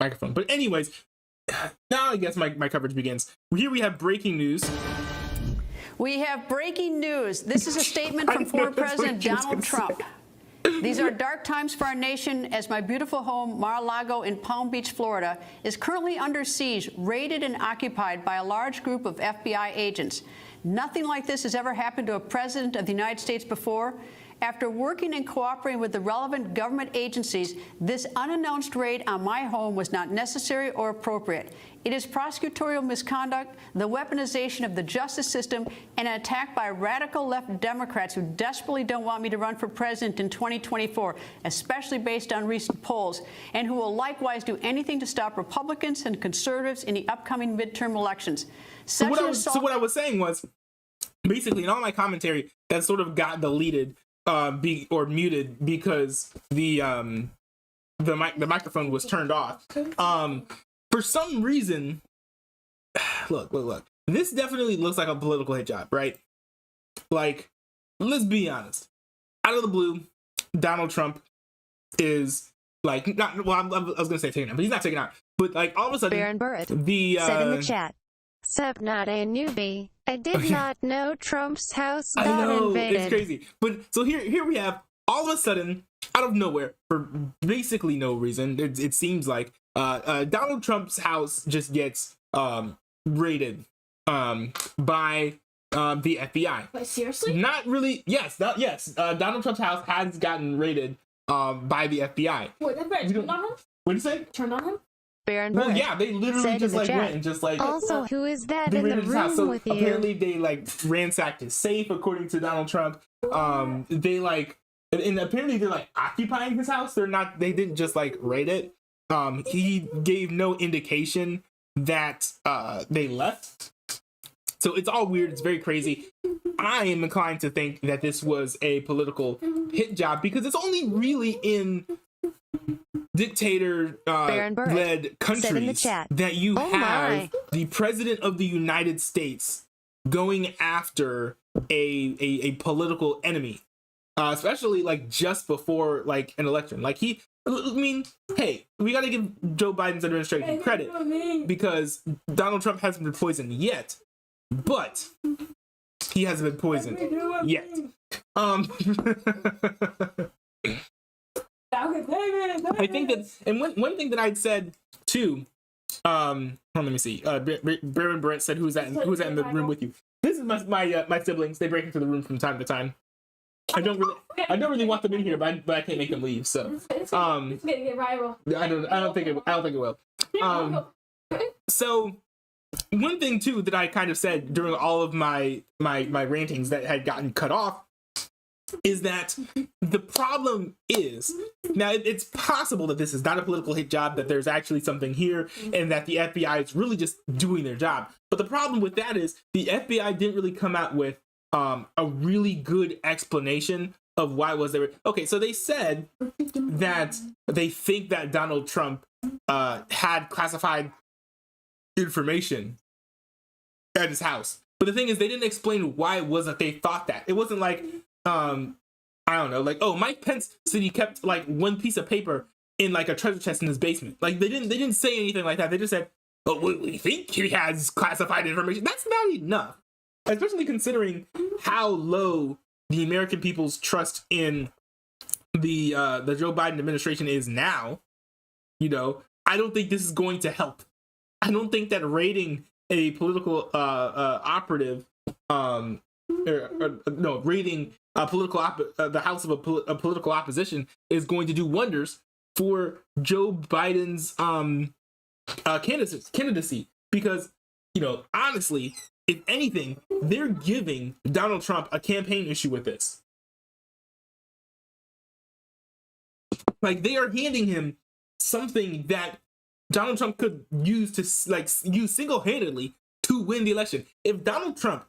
microphone. But anyways, now I guess my coverage begins. Here we have breaking news. We have breaking news. This is a statement from former President Donald Trump. These are dark times for our nation as my beautiful home, Mar-A-Lago in Palm Beach, Florida, is currently under siege, raided and occupied by a large group of FBI agents. Nothing like this has ever happened to a president of the United States before. After working and cooperating with the relevant government agencies, this unannounced raid on my home was not necessary or appropriate. It is prosecutorial misconduct, the weaponization of the justice system, and an attack by radical left Democrats who desperately don't want me to run for president in 2024, especially based on recent polls, and who will likewise do anything to stop Republicans and conservatives in the upcoming midterm elections. So what I was saying was, basically, in all my commentary, that sort of got deleted or muted because the microphone was turned off. For some reason, look. This definitely looks like a political hit job, right? Like, let's be honest. Out of the blue, Donald Trump is like not. Well, I was gonna say taken out, but he's not taken out. But like all of a sudden, Baron Burrett the said in the chat, "Sup, not a newbie. I did not know Trump's house got invaded." It's crazy. But so here we have all of a sudden, out of nowhere, for basically no reason, it seems like Donald Trump's house just gets raided by the FBI. Wait, seriously? Not really. Yes. Donald Trump's house has gotten raided by the FBI. Wait, that's right. Turned on him? What did you say? Turned on him? Baron Well, Burrett yeah, they literally just like went and just like. Also, who is that they in the raided his house. room So with you? apparently they like ransacked his safe, according to Donald Trump. They like, and apparently they're like occupying his house. They didn't just like raid it. He gave no indication that they left. So it's all weird. It's very crazy. I am inclined to think that this was a political hit job because it's only really in dictator led countries that you have the president of the United States going after a political enemy, especially like just before like an election. Like hey, we got to give Joe Biden's administration credit because Donald Trump hasn't been poisoned yet, but he hasn't been poisoned yet. I think that, and one thing that I'd said too, let me see. Baron Brent said, "Who's that in the room with you?" This is my siblings. They break into the room from time to time. I don't really want them in here, but I can't make them leave. So, it's gonna get viral. I don't think it will. So one thing too that I kind of said during all of my rantings that had gotten cut off is that the problem is, now it's possible that this is not a political hit job, that there's actually something here, and that the FBI is really just doing their job. But the problem with that is the FBI didn't really come out with a really good explanation of why was there. Okay, so they said that they think that Donald Trump had classified information at his house. But the thing is, they didn't explain why it was that they thought that. It wasn't like, I don't know, like, oh, Mike Pence said he kept like one piece of paper in like a treasure chest in his basement. Like they didn't say anything like that. They just said, oh, we think he has classified information. That's not enough, especially considering how low the American people's trust in the Joe Biden administration is now. You know, I don't think this is going to help. I don't think that raiding a political operative, raiding a political the house of a political opposition is going to do wonders for Joe Biden's candidacy. Because, you know, honestly, if anything, they're giving Donald Trump a campaign issue with this. Like, they are handing him something that Donald Trump could use use single-handedly to win the election. If Donald Trump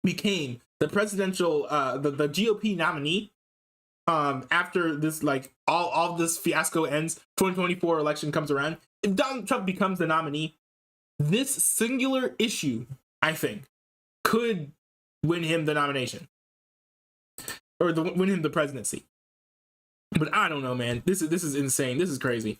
became the presidential, the GOP nominee after this, like all this fiasco ends, 2024 election comes around, if Donald Trump becomes the nominee, this singular issue, I think, could win him the nomination or win him the presidency. But I don't know, man. This is insane. This is crazy.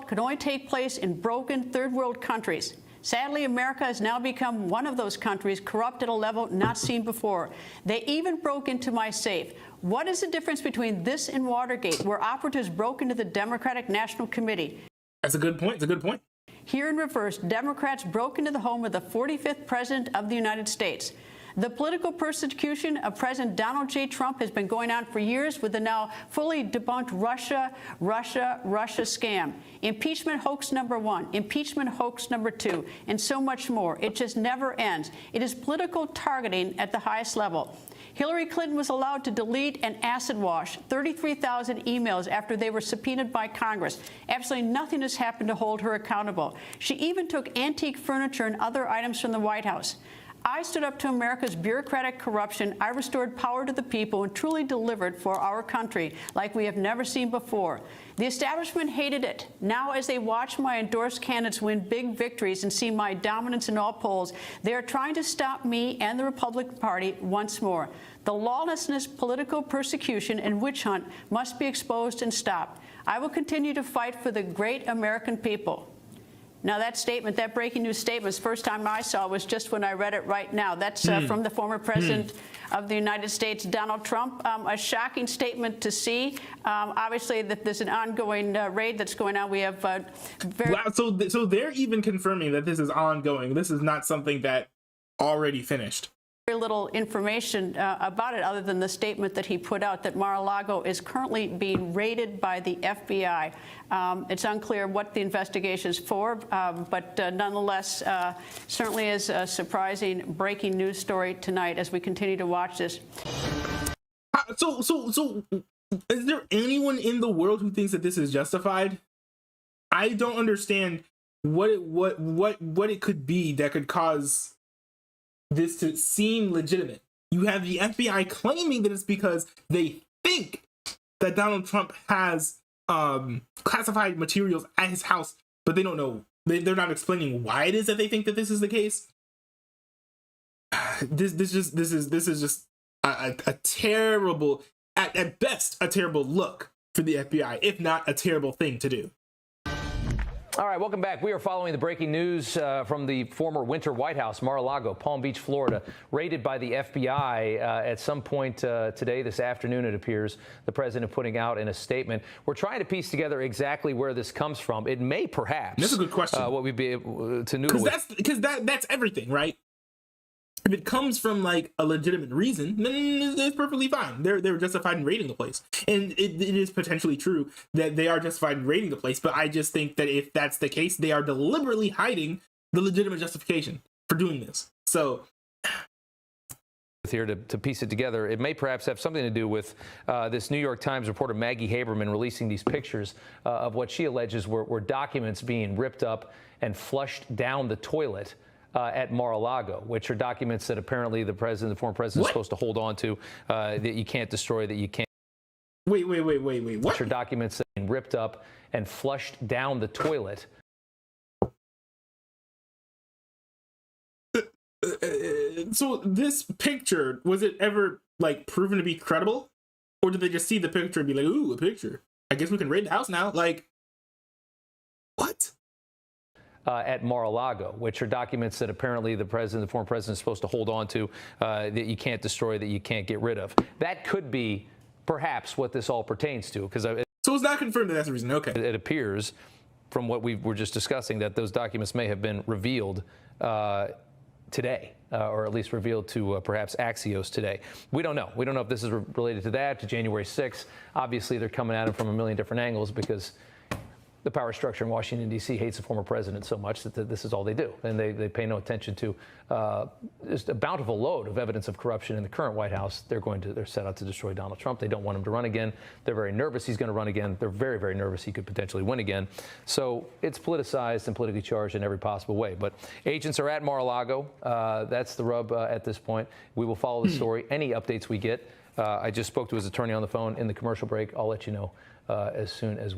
could only take place in broken third world countries. Sadly, America has now become one of those countries, corrupt at a level not seen before. They even broke into my safe. What is the difference between this and Watergate, where operatives broke into the Democratic National Committee? That's a good point. It's a good point. Here in reverse, Democrats broke into the home of the 45th President of the United States. The political persecution of President Donald J. Trump has been going on for years with the now fully debunked Russia scam. Impeachment hoax number 1, impeachment hoax number 2, and so much more. It just never ends. It is political targeting at the highest level. Hillary Clinton was allowed to delete and acid wash 33,000 emails after they were subpoenaed by Congress. Absolutely nothing has happened to hold her accountable. She even took antique furniture and other items from the White House. I stood up to America's bureaucratic corruption. I restored power to the people and truly delivered for our country like we have never seen before. The establishment hated it. Now, as they watch my endorsed candidates win big victories and see my dominance in all polls, they are trying to stop me and the Republican Party once more. The lawlessness, political persecution, and witch hunt must be exposed and stopped. I will continue to fight for the great American people. Now, that statement, that breaking news statement, the first time I saw was just when I read it right now. That's from the former president of the United States, Donald Trump. A shocking statement to see. Obviously, that there's an ongoing raid that's going on. We have Wow, so they're even confirming that this is ongoing. This is not something that already finished. very little information about it other than the statement that he put out that Mar-A-Lago is currently being raided by the FBI. It's unclear what the investigation is for, but nonetheless, certainly is a surprising breaking news story tonight as we continue to watch this. So is there anyone in the world who thinks that this is justified? I don't understand what it could be that could cause this to seem legitimate. You have the FBI claiming that it's because they think that Donald Trump has classified materials at his house, but they don't know. They're not explaining why it is that they think that this is the case. This is just a terrible, at best, a terrible look for the FBI, if not a terrible thing to do. All right, welcome back. We are following the breaking news from the former Winter White House, Mar-A-Lago, Palm Beach, Florida, raided by the FBI at some point today, this afternoon, it appears, the president putting out in a statement. We're trying to piece together exactly where this comes from. It may perhaps... That's a good question. What we'd be able to noodle with. Because that's everything, right? If it comes from like a legitimate reason, then it's perfectly fine. They're justified in raiding the place, and it is potentially true that they are justified in raiding the place. But I just think that if that's the case, they are deliberately hiding the legitimate justification for doing this. So here to piece it together, it may perhaps have something to do with this New York Times reporter Maggie Haberman releasing these pictures of what she alleges were documents being ripped up and flushed down the toilet at Mar-A-Lago, which are documents that apparently the former president, is supposed to hold on to, that you can't destroy, that you can't. Wait. What? Which are documents that have been ripped up and flushed down the toilet. So this picture, was it ever like proven to be credible, or did they just see the picture and be like, "Ooh, a picture. I guess we can raid the house now"? Like, what? At Mar-A-Lago, which are documents that apparently the former president, is supposed to hold on to, that you can't destroy, that you can't get rid of. That could be perhaps what this all pertains to, because so it's not confirmed that that's the reason. Okay. It appears from what we were just discussing that those documents may have been revealed today, or at least revealed to perhaps Axios today. We don't know. We don't know if this is related to that, to January 6th. Obviously, they're coming at him from a million different angles because the power structure in Washington, D.C. hates the former president so much that this is all they do. And they pay no attention to just a bountiful load of evidence of corruption in the current White House. They're set out to destroy Donald Trump. They don't want him to run again. They're very nervous he's going to run again. They're very, very nervous he could potentially win again. So it's politicized and politically charged in every possible way. But agents are at Mar-A-Lago. That's the rub at this point. We will follow the story. Any updates we get. I just spoke to his attorney on the phone in the commercial break. I'll let you know as soon as